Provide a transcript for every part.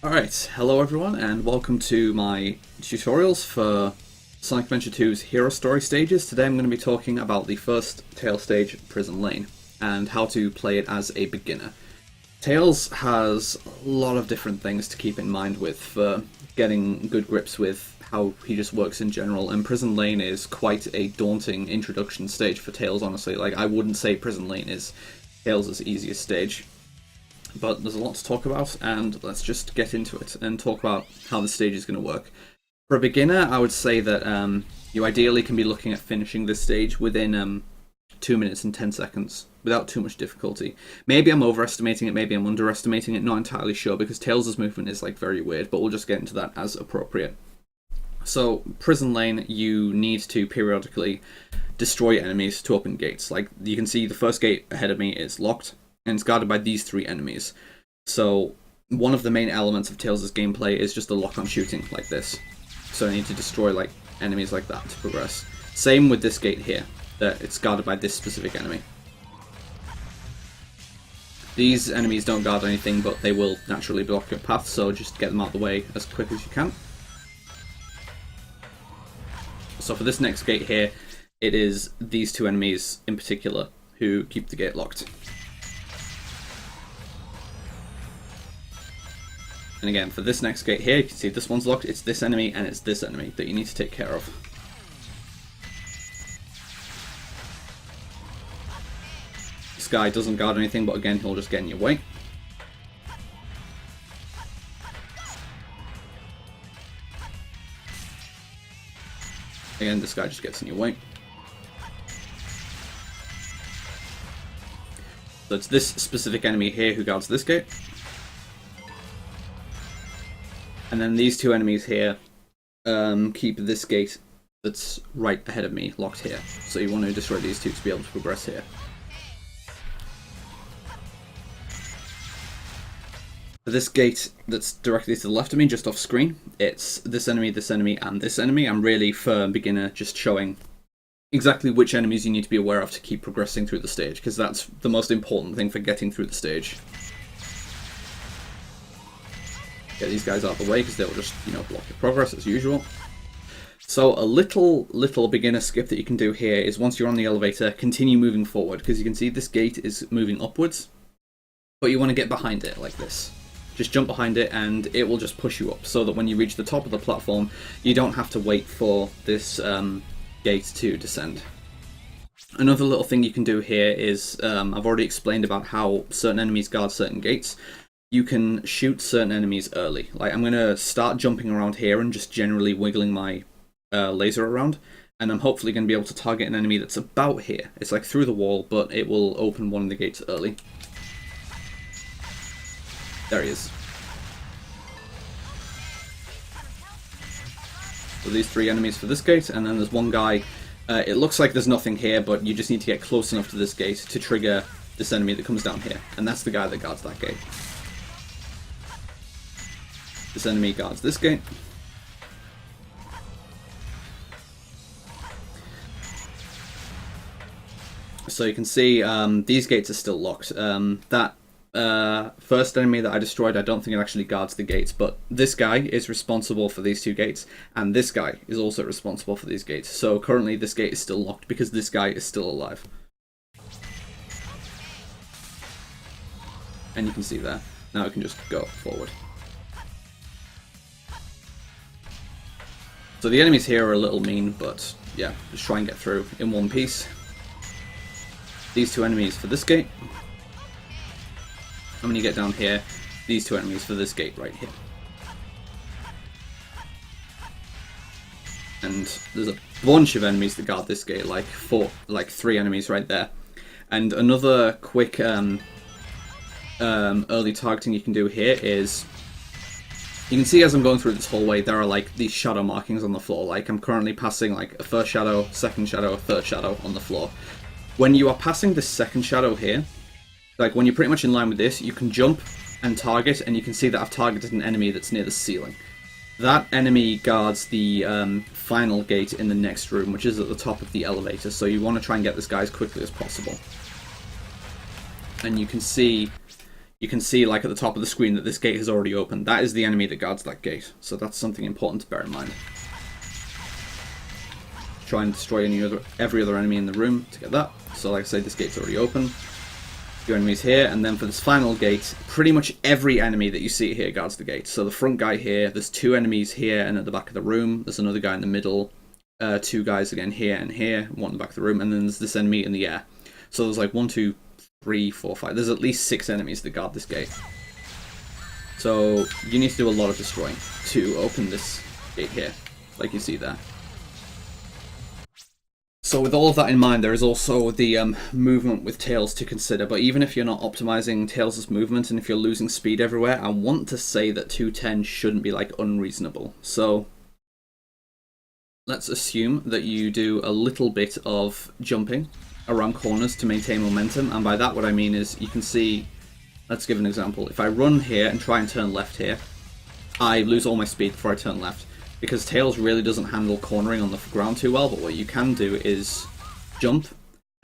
Alright, hello everyone and welcome to my tutorials for Sonic Adventure 2's Hero Story stages. Today I'm going to be talking about the first Tails stage, Prison Lane, and how to play it as a beginner. Tails has a lot of different things to keep in mind with for getting good grips with how he just works in general, and Prison Lane is quite a daunting introduction stage for Tails, honestly. Like, I wouldn't say Prison Lane is Tails' easiest stage. But there's a lot to talk about, and let's just get into it and talk about how the stage is going to work. For a beginner, I would say that you ideally can be looking at finishing this stage within 2 minutes and 10 seconds, without too much difficulty. Maybe I'm overestimating it, maybe I'm underestimating it, not entirely sure, because Tails' movement is like very weird, but we'll just get into that as appropriate. So, Prison Lane, you need to periodically destroy enemies to open gates. Like, you can see the first gate ahead of me is locked, and it's guarded by these three enemies. So one of the main elements of Tails' gameplay is just the lock-on shooting like this. So I need to destroy like enemies like that to progress. Same with this gate here, that it's guarded by this specific enemy. These enemies don't guard anything, but they will naturally block your path, so just get them out of the way as quick as you can. So for this next gate here, it is these two enemies in particular who keep the gate locked. And again, for this next gate here, you can see this one's locked, it's this enemy and it's this enemy that you need to take care of. This guy doesn't guard anything, but again, he'll just get in your way. Again, this guy just gets in your way. So it's this specific enemy here who guards this gate. And then these two enemies here keep this gate that's right ahead of me locked here. So you want to destroy these two to be able to progress here. For this gate that's directly to the left of me, just off screen, it's this enemy, and this enemy. I'm really, for a beginner, just showing exactly which enemies you need to be aware of to keep progressing through the stage, because that's the most important thing for getting through the stage. Get these guys out of the way because they'll just, block your progress as usual. So a little beginner skip that you can do here is once you're on the elevator, continue moving forward, because you can see this gate is moving upwards, but you want to get behind it like this. Just jump behind it and it will just push you up, so that when you reach the top of the platform, you don't have to wait for this gate to descend. Another little thing you can do here is, I've already explained about how certain enemies guard certain gates. You can shoot certain enemies early. Like, I'm going to start jumping around here and just generally wiggling my laser around, and I'm hopefully going to be able to target an enemy that's about here. It's like through the wall, but it will open one of the gates early. There he is. So these three enemies for this gate, and then there's one guy. It looks like there's nothing here, but you just need to get close enough to this gate to trigger this enemy that comes down here, and that's the guy that guards that gate. This enemy guards this gate. So you can see these gates are still locked. That first enemy that I destroyed, I don't think it actually guards the gates, but this guy is responsible for these two gates, and this guy is also responsible for these gates. So currently this gate is still locked because this guy is still alive. And you can see there. Now we can just go forward. So the enemies here are a little mean, but yeah, just try and get through in one piece. These two enemies for this gate. And when you get down here, these two enemies for this gate right here. And there's a bunch of enemies that guard this gate, like three enemies right there. And another quick early targeting you can do here is, you can see as I'm going through this hallway, there are like these shadow markings on the floor. Like, I'm currently passing like a first shadow, second shadow, a third shadow on the floor. When you are passing this second shadow here, like when you're pretty much in line with this, you can jump and target, and you can see that I've targeted an enemy that's near the ceiling. That enemy guards the final gate in the next room, which is at the top of the elevator, so you want to try and get this guy as quickly as possible. And you can see you can see like at the top of the screen that this gate has already opened. That is the enemy that guards that gate, so that's something important to bear in mind. Try and destroy every other enemy in the room to get that. So like I say, this gate's already open. Your enemies here, and then for this final gate, pretty much every enemy that you see here guards the gate. So the front guy here, there's 2 enemies here and at the back of the room. There's another guy in the middle, 2 guys again here and here, 1 in the back of the room, and then there's this enemy in the air. So there's like 1, 2, 3, 4, 5. There's at least 6 enemies that guard this gate. So you need to do a lot of destroying to open this gate here, like you see there. So with all of that in mind, there is also the movement with Tails to consider, but even if you're not optimizing Tails' movement and if you're losing speed everywhere, I want to say that 210 shouldn't be like unreasonable. So let's assume that you do a little bit of jumping around corners to maintain momentum, and by that what I mean is you can see, let's give an example. If I run here and try and turn left here, I lose all my speed before I turn left, because Tails really doesn't handle cornering on the ground too well, but what you can do is jump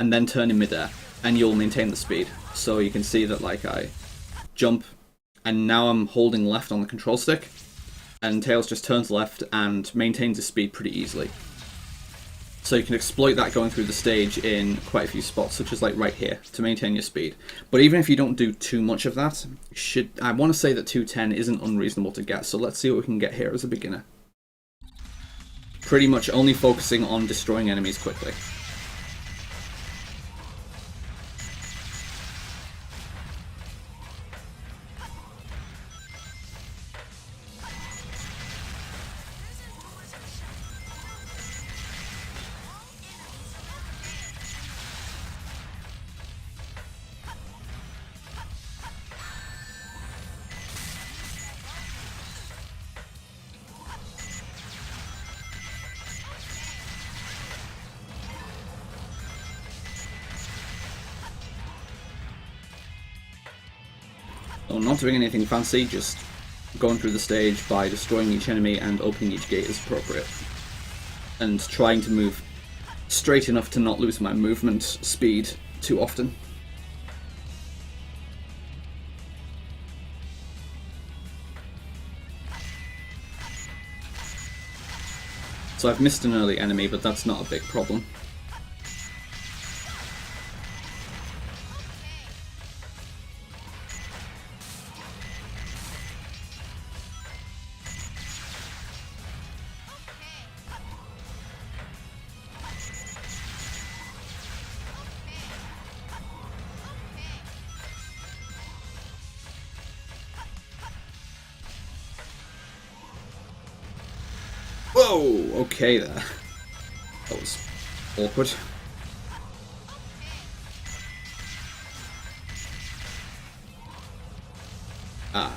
and then turn in midair, and you'll maintain the speed. So you can see that like I jump, and now I'm holding left on the control stick, and Tails just turns left and maintains his speed pretty easily. So you can exploit that going through the stage in quite a few spots, such as like right here, to maintain your speed. But even if you don't do too much of that, I want to say that 210 isn't unreasonable to get, so let's see what we can get here as a beginner. Pretty much only focusing on destroying enemies quickly. So not doing anything fancy, just going through the stage by destroying each enemy and opening each gate as appropriate. And trying to move straight enough to not lose my movement speed too often. So I've missed an early enemy, but that's not a big problem. Whoa! Okay there. That was awkward.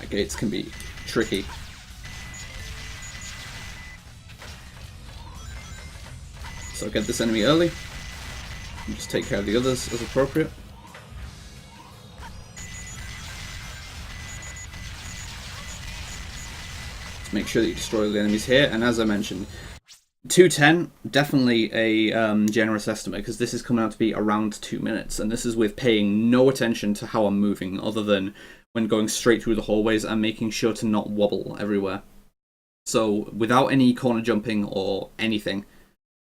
Gates can be tricky. So get this enemy early, and just take care of the others as appropriate. Make sure that you destroy all the enemies here, and as I mentioned, 210, definitely a generous estimate, because this is coming out to be around 2 minutes, and this is with paying no attention to how I'm moving, other than when going straight through the hallways and making sure to not wobble everywhere. So without any corner jumping or anything,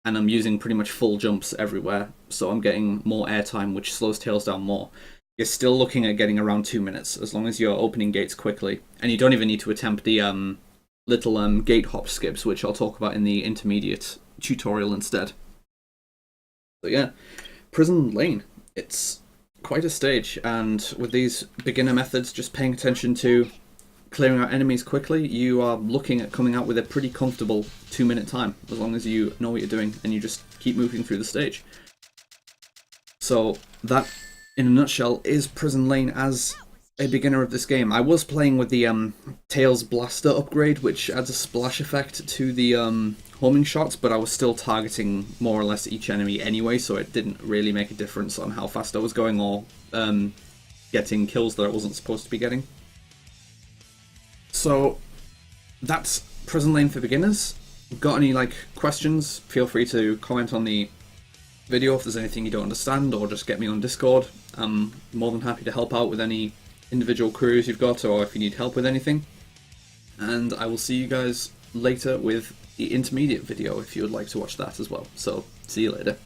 and I'm using pretty much full jumps everywhere, so I'm getting more airtime, which slows Tails down more. You're still looking at getting around 2 minutes, as long as you're opening gates quickly, and you don't even need to attempt the little gate hop skips, which I'll talk about in the intermediate tutorial instead. So yeah, Prison Lane. It's quite a stage, and with these beginner methods, just paying attention to clearing out enemies quickly, you are looking at coming out with a pretty comfortable 2 minute time, as long as you know what you're doing and you just keep moving through the stage. So that, in a nutshell, is Prison Lane as a beginner of this game. I was playing with the Tails Blaster upgrade, which adds a splash effect to the homing shots, but I was still targeting more or less each enemy anyway, so it didn't really make a difference on how fast I was going or getting kills that I wasn't supposed to be getting. So that's Prison Lane for beginners. Got any questions? Feel free to comment on the video if there's anything you don't understand, or just get me on Discord. I'm more than happy to help out with any individual queries you've got, or if you need help with anything. And I will see you guys later with the intermediate video if you would like to watch that as well. So, see you later.